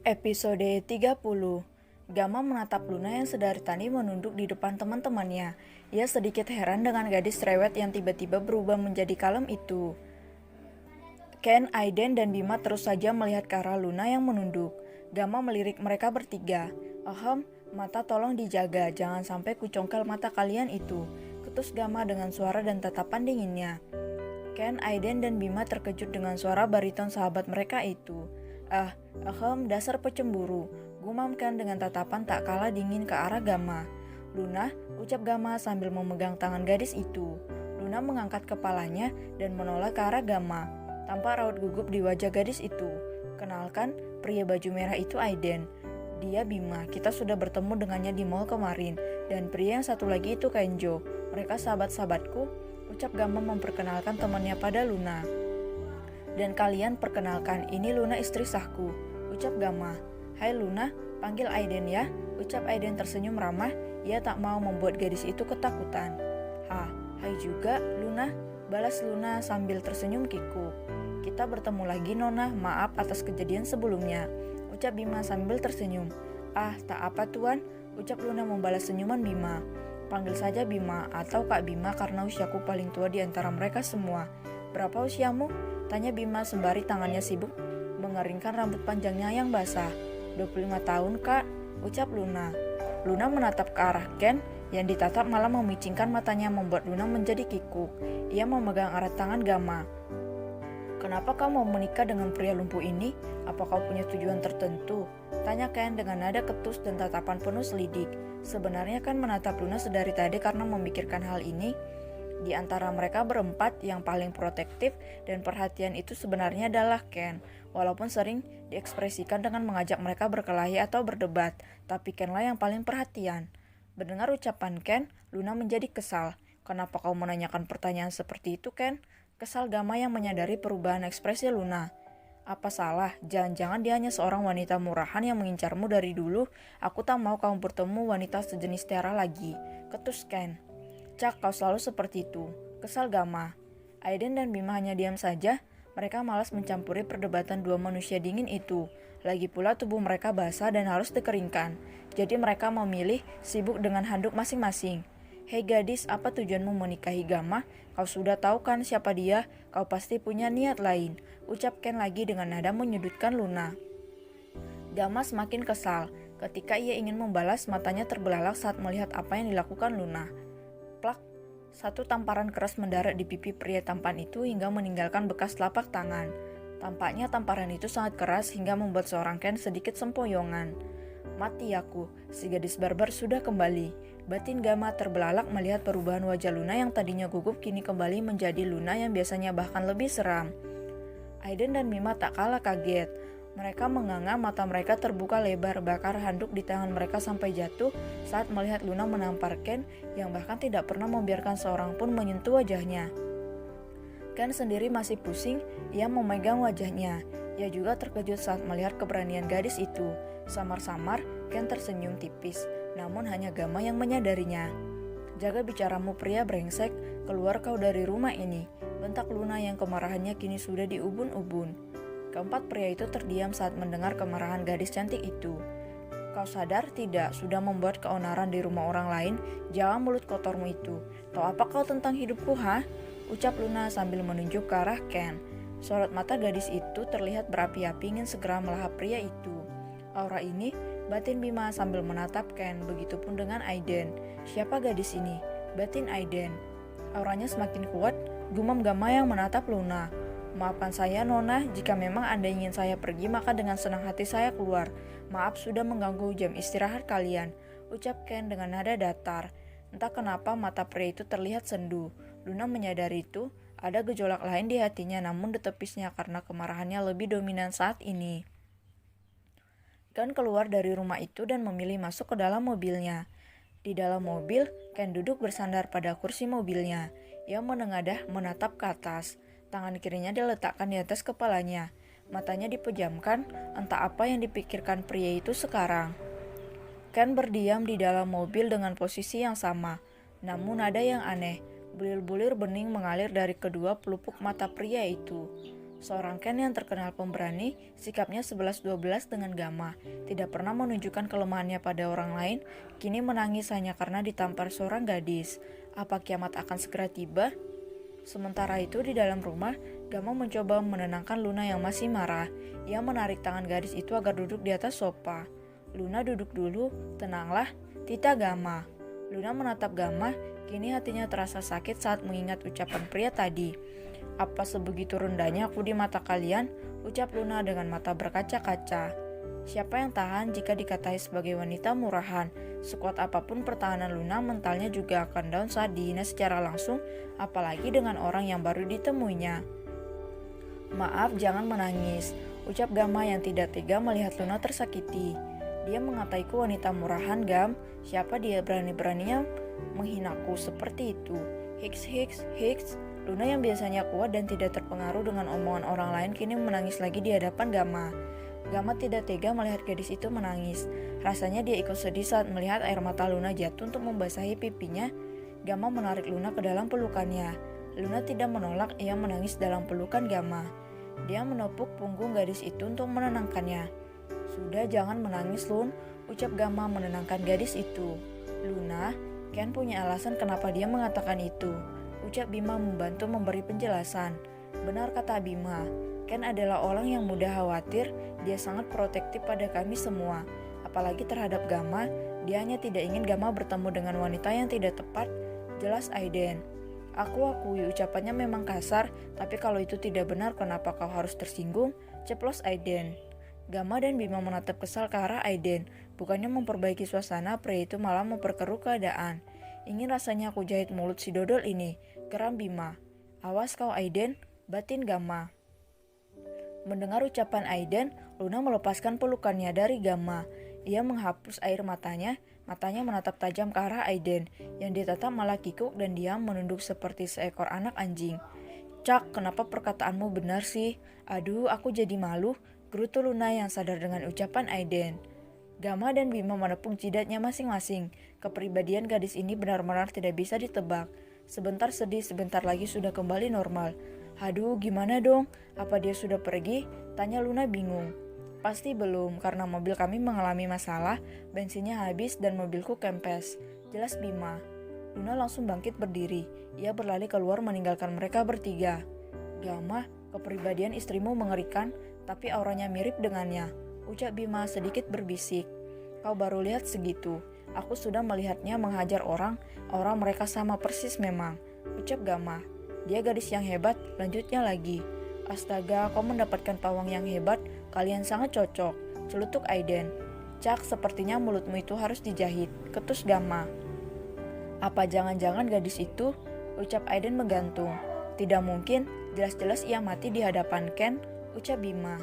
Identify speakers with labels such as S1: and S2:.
S1: Episode 30. Gama menatap Luna yang sedari tadi menunduk di depan teman-temannya. Ia sedikit heran dengan gadis cerewet yang tiba-tiba berubah menjadi kalem itu. Ken, Aiden, dan Bima terus saja melihat ke arah Luna yang menunduk. Gama melirik mereka bertiga. Mata tolong dijaga, jangan sampai kucongkel mata kalian itu. Ketus Gama dengan suara dan tatapan dinginnya. Ken, Aiden, dan Bima terkejut dengan suara bariton sahabat mereka itu. Dasar pecemburu, gumamkan dengan tatapan tak kalah dingin ke arah Gama. Luna, ucap Gama sambil memegang tangan gadis itu. Luna mengangkat kepalanya dan menoleh ke arah Gama. Tampak raut gugup di wajah gadis itu. Kenalkan, pria baju merah itu Aiden. Dia Bima, kita sudah bertemu dengannya di mall kemarin. Dan pria yang satu lagi itu Kenjo. Mereka sahabat-sahabatku, ucap Gama memperkenalkan temannya pada Luna. Dan kalian perkenalkan, ini Luna istri sahku, ucap Gama. Hai Luna, panggil Aiden ya, ucap Aiden tersenyum ramah. Ia tak mau membuat gadis itu ketakutan. Hai juga Luna, balas Luna sambil tersenyum kikuk. Kita bertemu lagi Nona, maaf atas kejadian sebelumnya, ucap Bima sambil tersenyum. Tak apa tuan, ucap Luna membalas senyuman Bima. Panggil saja Bima atau Kak Bima karena usiaku paling tua di antara mereka semua. Berapa usiamu? Tanya Bima sembari tangannya sibuk mengeringkan rambut panjangnya yang basah. 25 tahun kak, ucap Luna. Luna menatap ke arah Ken yang ditatap malah memicingkan matanya membuat Luna menjadi kikuk. Ia memegang erat tangan Gama. Kenapa kau mau menikah dengan pria lumpuh ini? Apa kau punya tujuan tertentu? Tanya Ken dengan nada ketus dan tatapan penuh selidik. Sebenarnya kan menatap Luna sedari tadi karena memikirkan hal ini. Di antara mereka berempat, yang paling protektif dan perhatian itu sebenarnya adalah Ken. Walaupun sering diekspresikan dengan mengajak mereka berkelahi atau berdebat, tapi Kenlah yang paling perhatian. Mendengar ucapan Ken, Luna menjadi kesal. Kenapa kau menanyakan pertanyaan seperti itu, Ken? Kesal Gama yang menyadari perubahan ekspresi Luna. Apa salah? Jangan-jangan dia hanya seorang wanita murahan yang mengincarmu dari dulu. Aku tak mau kamu bertemu wanita sejenis Tiara lagi. Ketus Ken. Cak, kau selalu seperti itu. Kesal Gama. Aiden dan Bima hanya diam saja. Mereka malas mencampuri perdebatan dua manusia dingin itu. Lagi pula tubuh mereka basah dan harus dikeringkan. Jadi mereka memilih sibuk dengan handuk masing-masing. Hei gadis, apa tujuanmu menikahi Gama? Kau sudah tahu kan siapa dia? Kau pasti punya niat lain. Ucap Ken lagi dengan nada menyudutkan Luna. Gama semakin kesal. Ketika ia ingin membalas, matanya terbelalak saat melihat apa yang dilakukan Luna. Plak, satu tamparan keras mendarat di pipi pria tampan itu hingga meninggalkan bekas telapak tangan. Tampaknya tamparan itu sangat keras hingga membuat seorang Ken sedikit sempoyongan. Mati aku, si gadis barbar sudah kembali. Batin Gama terbelalak melihat perubahan wajah Luna yang tadinya gugup kini kembali menjadi Luna yang biasanya bahkan lebih seram. Aiden dan Bima tak kalah kaget. Mereka menganga, mata mereka terbuka lebar, bakar handuk di tangan mereka sampai jatuh saat melihat Luna menampar Ken yang bahkan tidak pernah membiarkan seorang pun menyentuh wajahnya. Ken sendiri masih pusing, ia memegang wajahnya. Ia juga terkejut saat melihat keberanian gadis itu. Samar-samar, Ken tersenyum tipis, namun hanya Gama yang menyadarinya. Jaga bicaramu pria brengsek, keluar kau dari rumah ini, bentak Luna yang kemarahannya kini sudah diubun-ubun. Keempat pria itu terdiam saat mendengar kemarahan gadis cantik itu. Kau sadar tidak sudah membuat keonaran di rumah orang lain? Jangan mulut kotormu itu. Tahu apa kau tentang hidupku, ha? Ucap Luna sambil menunjuk ke arah Ken. Sorot mata gadis itu terlihat berapi-api ingin segera melahap pria itu. Aura ini, batin Bima sambil menatap Ken, begitupun dengan Aiden. Siapa gadis ini? Batin Aiden. Auranya semakin kuat, gumam Gama yang menatap Luna. Maafkan saya Nona, jika memang Anda ingin saya pergi maka dengan senang hati saya keluar. Maaf sudah mengganggu jam istirahat kalian, ucap Ken dengan nada datar. Entah kenapa mata pria itu terlihat sendu. Luna menyadari itu, ada gejolak lain di hatinya namun ditepisnya karena kemarahannya lebih dominan saat ini. Ken keluar dari rumah itu dan memilih masuk ke dalam mobilnya. Di dalam mobil, Ken duduk bersandar pada kursi mobilnya. Ia menengadah menatap ke atas. Tangan kirinya diletakkan di atas kepalanya. Matanya dipejamkan, entah apa yang dipikirkan pria itu sekarang. Ken berdiam di dalam mobil dengan posisi yang sama. Namun ada yang aneh, bulir-bulir bening mengalir dari kedua pelupuk mata pria itu. Seorang Ken yang terkenal pemberani, sikapnya 11-12 dengan Gamma, tidak pernah menunjukkan kelemahannya pada orang lain, kini menangis hanya karena ditampar seorang gadis. Apa kiamat akan segera tiba? Sementara itu di dalam rumah, Gamma mencoba menenangkan Luna yang masih marah. Ia menarik tangan gadis itu agar duduk di atas sofa. Luna duduk dulu, tenanglah, Tita Gamma. Luna menatap Gamma, kini hatinya terasa sakit saat mengingat ucapan pria tadi. Apa sebegitu rendahnya aku di mata kalian? Ucap Luna dengan mata berkaca-kaca. Siapa yang tahan jika dikatai sebagai wanita murahan? Sekuat apapun pertahanan Luna, mentalnya juga akan down saat dihina secara langsung, apalagi dengan orang yang baru ditemuinya. Maaf, jangan menangis, ucap Gamma yang tidak tega melihat Luna tersakiti. Dia mengataiku wanita murahan, Gam. Siapa dia berani-beraninya menghinaku seperti itu? Hiks. Luna yang biasanya kuat dan tidak terpengaruh dengan omongan orang lain kini menangis lagi di hadapan Gamma. Gamma tidak tega melihat gadis itu menangis. Rasanya dia ikut sedih saat melihat air mata Luna jatuh untuk membasahi pipinya. Gamma menarik Luna ke dalam pelukannya. Luna tidak menolak, ia menangis dalam pelukan Gamma. Dia menepuk punggung gadis itu untuk menenangkannya. Sudah, jangan menangis, Lun, ucap Gamma menenangkan gadis itu. Luna, Ken punya alasan kenapa dia mengatakan itu, ucap Bima membantu memberi penjelasan. Benar kata Bima, Ken adalah orang yang mudah khawatir, dia sangat protektif pada kami semua. Apalagi terhadap Gamma, dia hanya tidak ingin Gamma bertemu dengan wanita yang tidak tepat, jelas Aiden. Aku akui ucapannya memang kasar, tapi kalau itu tidak benar kenapa kau harus tersinggung, ceplos Aiden. Gamma dan Bima menatap kesal ke arah Aiden, bukannya memperbaiki suasana, pria itu malah memperkeruh keadaan. Ingin rasanya aku jahit mulut si dodol ini, geram Bima. Awas kau Aiden, batin Gamma. Mendengar ucapan Aiden, Luna melepaskan pelukannya dari Gamma. Ia menghapus air matanya menatap tajam ke arah Aiden, yang ditatap malah kikuk dan diam menunduk seperti seekor anak anjing. Cak, kenapa perkataanmu benar sih? Aduh, aku jadi malu, gerutu Luna yang sadar dengan ucapan Aiden. Gamma dan Bima menepuk jidatnya masing-masing. Kepribadian gadis ini benar-benar tidak bisa ditebak. Sebentar sedih, sebentar lagi sudah kembali normal. Aduh, gimana dong? Apa dia sudah pergi? Tanya Luna bingung. Pasti belum, karena mobil kami mengalami masalah, bensinnya habis dan mobilku kempes. Jelas Bima. Luna langsung bangkit berdiri. Ia berlari keluar meninggalkan mereka bertiga. Gamma, kepribadian istrimu mengerikan, tapi auranya mirip dengannya, ucap Bima sedikit berbisik. Kau baru lihat segitu. Aku sudah melihatnya menghajar orang mereka sama persis memang, ucap Gamma. Dia gadis yang hebat, lanjutnya lagi. Astaga, kau mendapatkan pawang yang hebat, kalian sangat cocok, celutuk Aiden. Cak, sepertinya mulutmu itu harus dijahit, ketus Gamma. Apa jangan-jangan gadis itu? Ucap Aiden menggantung. Tidak mungkin, jelas-jelas ia mati di hadapan Ken, ucap Bima.